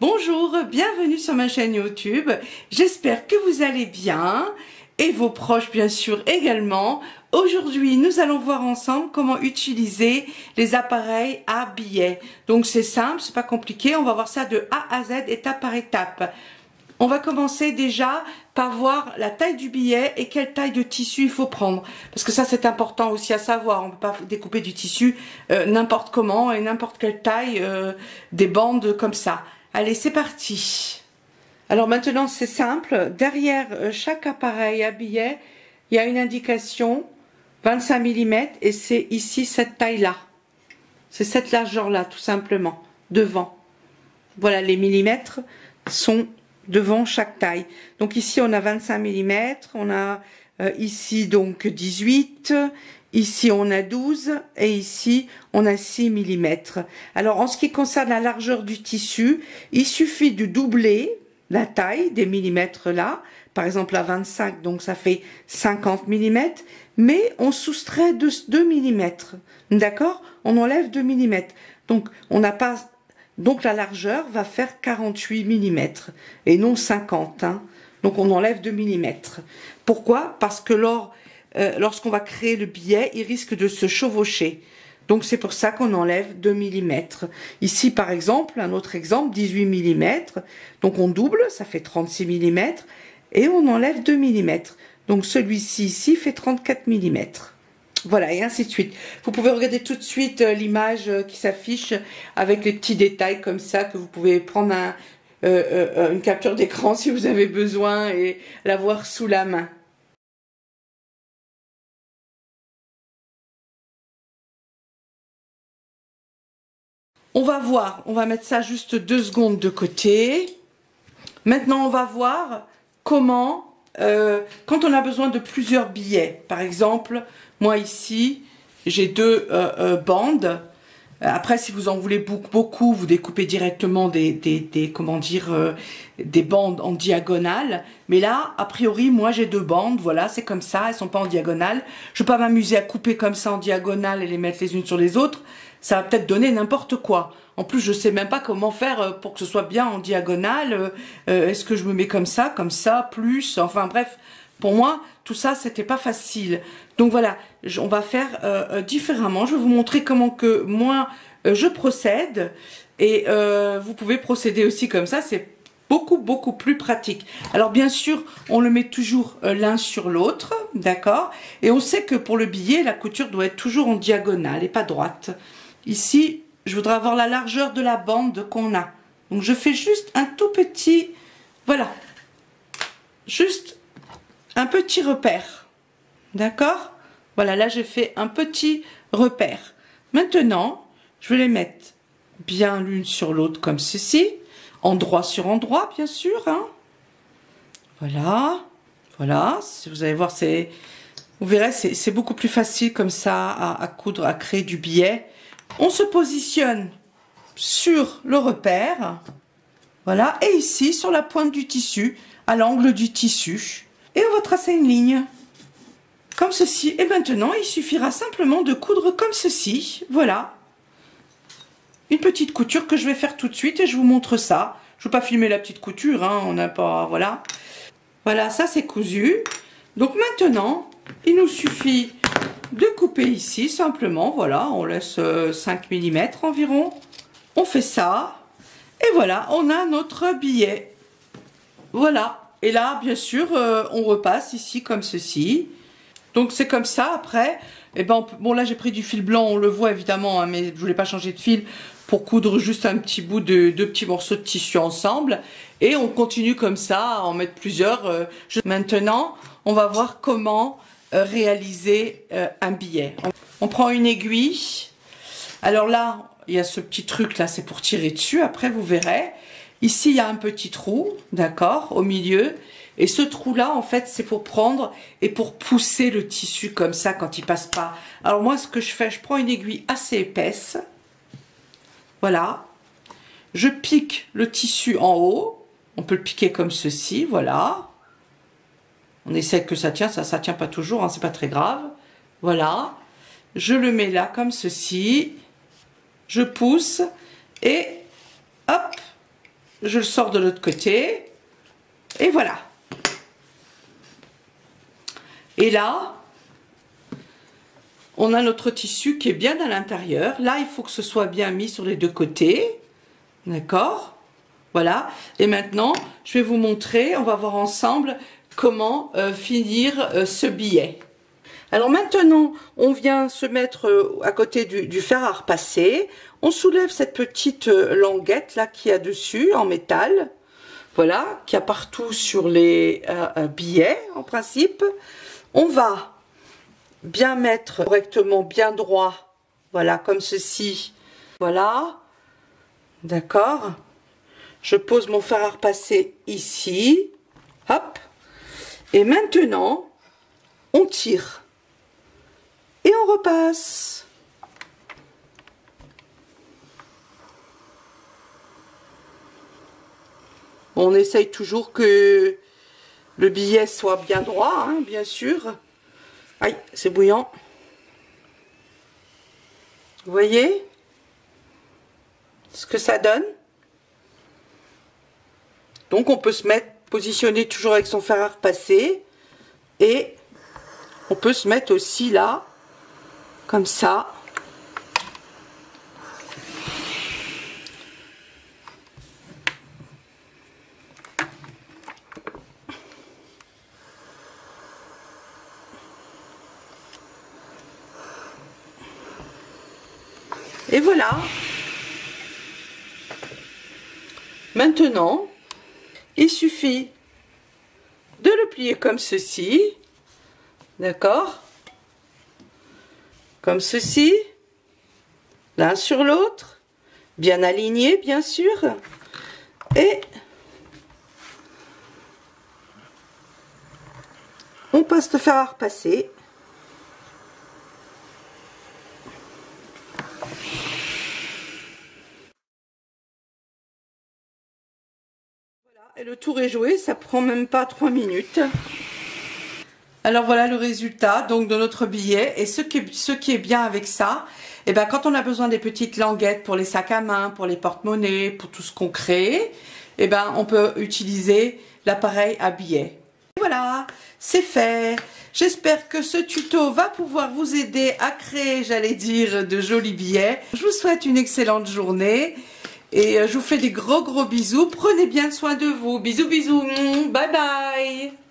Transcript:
Bonjour, bienvenue sur ma chaîne YouTube. J'espère que vous allez bien et vos proches bien sûr également. Aujourd'hui, nous allons voir ensemble comment utiliser les appareils à billets. Donc c'est simple, c'est pas compliqué, on va voir ça de A à Z, étape par étape. On va commencer déjà par voir la taille du billet et quelle taille de tissu il faut prendre. Parce que ça c'est important aussi à savoir, on ne peut pas découper du tissu n'importe comment et n'importe quelle taille des bandes comme ça. Allez, c'est parti. Alors maintenant c'est simple, derrière chaque appareil à billet, il y a une indication 25 mm et c'est ici cette taille-là. C'est cette largeur-là tout simplement, devant. Voilà, les millimètres sont devant chaque taille. Donc ici on a 25 mm, on a ici donc 18, ici on a 12 et ici on a 6 mm. Alors en ce qui concerne la largeur du tissu, il suffit de doubler la taille des millimètres là, par exemple à 25, donc ça fait 50 mm, mais on soustrait 2 mm, d'accord? On enlève 2 mm. Donc on n'a pas... Donc la largeur va faire 48 mm et non 50. Hein. Donc on enlève 2 mm. Pourquoi? Parce que lorsqu'on va créer le billet, il risque de se chevaucher. Donc c'est pour ça qu'on enlève 2 mm. Ici par exemple, un autre exemple, 18 mm. Donc on double, ça fait 36 mm. Et on enlève 2 mm. Donc celui-ci ici fait 34 mm. Voilà, et ainsi de suite. Vous pouvez regarder tout de suite l'image qui s'affiche avec les petits détails comme ça, que vous pouvez prendre une capture d'écran si vous avez besoin et l'avoir sous la main. On va voir, on va mettre ça juste 2 secondes de côté. Maintenant, on va voir comment, quand on a besoin de plusieurs billets, par exemple, moi ici, j'ai 2 bandes. Après, si vous en voulez beaucoup, vous découpez directement comment dire, des bandes en diagonale. Mais là, a priori, moi j'ai 2 bandes, voilà, c'est comme ça, elles sont pas en diagonale. Je ne vais pas m'amuser à couper comme ça en diagonale et les mettre les unes sur les autres. Ça va peut-être donner n'importe quoi. En plus, je sais même pas comment faire pour que ce soit bien en diagonale. Est-ce que je me mets comme ça, plus, enfin bref. Pour moi, tout ça, c'était pas facile. Donc voilà, on va faire différemment. Je vais vous montrer comment que moi, je procède. Et vous pouvez procéder aussi comme ça. C'est beaucoup plus pratique. Alors bien sûr, on le met toujours l'un sur l'autre, d'accord? Et on sait que pour le billet, la couture doit être toujours en diagonale et pas droite. Ici, je voudrais avoir la largeur de la bande qu'on a. Donc je fais juste un tout petit, voilà, juste un petit repère, d'accord? Voilà, là j'ai fait un petit repère. Maintenant, je vais les mettre bien l'une sur l'autre comme ceci, endroit sur endroit bien sûr, hein. Voilà, voilà, vous allez voir, vous verrez, c'est beaucoup plus facile comme ça à coudre, à créer du billet. On se positionne sur le repère, voilà, et ici sur la pointe du tissu, à l'angle du tissu. Et on va tracer une ligne, comme ceci. Et maintenant, il suffira simplement de coudre comme ceci. Voilà. Une petite couture que je vais faire tout de suite et je vous montre ça. Je ne vais pas filmer la petite couture, hein, on n'a pas... Voilà. Voilà, ça c'est cousu. Donc maintenant, il nous suffit de couper ici, simplement. Voilà, on laisse 5 mm environ. On fait ça. Et voilà, on a notre billet. Voilà. Et là, bien sûr, on repasse ici comme ceci. Donc c'est comme ça. Après, eh ben, bon là j'ai pris du fil blanc, on le voit évidemment, hein, mais je voulais pas changer de fil pour coudre juste un petit bout de 2 petits morceaux de tissu ensemble. Et on continue comme ça, à en mettre plusieurs. Maintenant, on va voir comment réaliser un billet. On prend une aiguille. Alors là, il y a ce petit truc là, c'est pour tirer dessus. Après, vous verrez. Ici, il y a un petit trou, d'accord, au milieu. Et ce trou-là, en fait, c'est pour prendre et pour pousser le tissu comme ça quand il passe pas. Alors moi, ce que je fais, je prends une aiguille assez épaisse. Voilà. Je pique le tissu en haut. On peut le piquer comme ceci, voilà. On essaie que ça tient, ça tient pas toujours, hein, c'est pas très grave. Voilà. Je le mets là comme ceci. Je pousse et hop. je le sors de l'autre côté. Et voilà. Et là, on a notre tissu qui est bien à l'intérieur. Là, il faut que ce soit bien mis sur les deux côtés. D'accord? Voilà. Et maintenant, je vais vous montrer, on va voir ensemble comment finir ce billet. Alors maintenant, on vient se mettre à côté du fer à repasser. On soulève cette petite languette là qui a dessus en métal. Voilà, qui a partout sur les billets en principe. On va bien mettre correctement, bien droit. Voilà, comme ceci. Voilà. D'accord. Je pose mon fer à repasser ici. Hop. Et maintenant, on tire. Et on repasse. On essaye toujours que le billet soit bien droit, hein, bien sûr. Aïe, c'est bouillant. Vous voyez ce que ça donne? Donc on peut se mettre, positionner toujours avec son fer à repasser. Et on peut se mettre aussi là. Comme ça. Et voilà. Maintenant, il suffit de le plier comme ceci. D'accord ? Comme ceci, l'un sur l'autre, bien aligné bien sûr, et on passe le fer à repasser. Voilà, et le tour est joué, ça prend même pas 3 minutes. Alors voilà le résultat donc de notre billet. Et ce qui est bien avec ça, et ben quand on a besoin des petites languettes pour les sacs à main, pour les porte-monnaies, pour tout ce qu'on crée, et ben on peut utiliser l'appareil à billets. Voilà, c'est fait. J'espère que ce tuto va pouvoir vous aider à créer, j'allais dire, de jolis billets. Je vous souhaite une excellente journée et je vous fais des gros bisous. Prenez bien soin de vous. Bisous bisous. Bye bye.